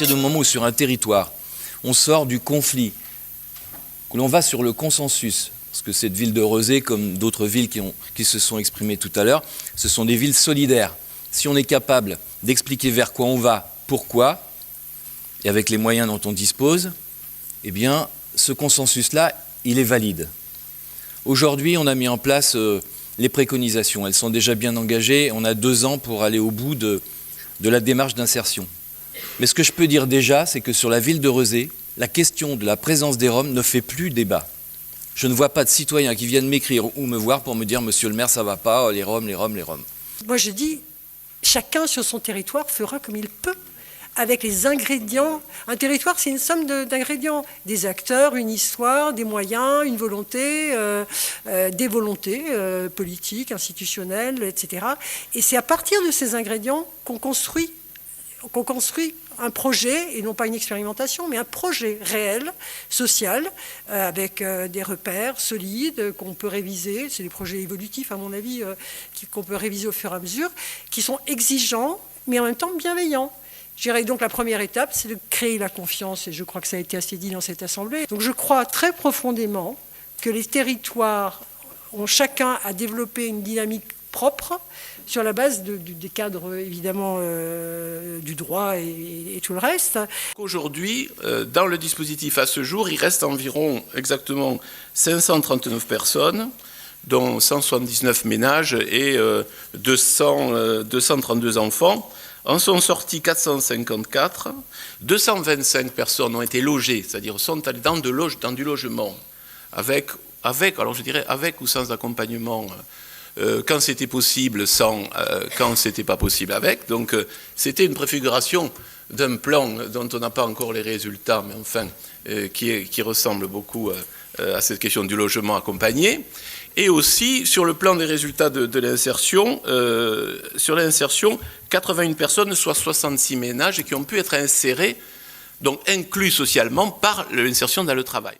partir du moment où sur un territoire, on sort du conflit, que l'on va sur le consensus, parce que cette ville de Rezé, comme d'autres villes qui se sont exprimées tout à l'heure, ce sont des villes solidaires. Si on est capable d'expliquer vers quoi on va, pourquoi, et avec les moyens dont on dispose, eh bien, ce consensus-là, il est valide. Aujourd'hui, on a mis en place les préconisations. Elles sont déjà bien engagées. On a 2 ans pour aller au bout de la démarche d'insertion. Mais ce que je peux dire déjà, c'est que sur la ville de Rezé, la question de la présence des Roms ne fait plus débat. Je ne vois pas de citoyens qui viennent m'écrire ou me voir pour me dire « Monsieur le maire, ça ne va pas, les Roms, les Roms, les Roms ». Moi je dis, chacun sur son territoire fera comme il peut, avec les ingrédients. Un territoire, c'est une somme d'ingrédients. Des acteurs, une histoire, des moyens, une volonté, des volontés politiques, institutionnelles, etc. Et c'est à partir de ces ingrédients qu'on construit un projet, et non pas une expérimentation, mais un projet réel, social, avec des repères solides qu'on peut réviser. C'est des projets évolutifs, à mon avis, qu'on peut réviser au fur et à mesure, qui sont exigeants, mais en même temps bienveillants. Je dirais donc la première étape, c'est de créer la confiance, et je crois que ça a été assez dit dans cette Assemblée. Donc je crois très profondément que les territoires ont chacun à développer une dynamique propre, sur la base des cadres, évidemment, du droit et tout le reste. Aujourd'hui, dans le dispositif à ce jour, il reste environ exactement 539 personnes, dont 179 ménages et 232 enfants. En sont sortis 454, 225 personnes ont été logées, c'est-à-dire sont allées dans du logement, alors je dirais avec ou sans accompagnement, quand c'était possible, quand c'était pas possible avec. Donc c'était une préfiguration d'un plan dont on n'a pas encore les résultats, mais enfin qui ressemble beaucoup à cette question du logement accompagné. Et aussi sur le plan des résultats de l'insertion, sur l'insertion, 81 personnes, soit 66 ménages qui ont pu être insérés, donc inclus socialement par l'insertion dans le travail.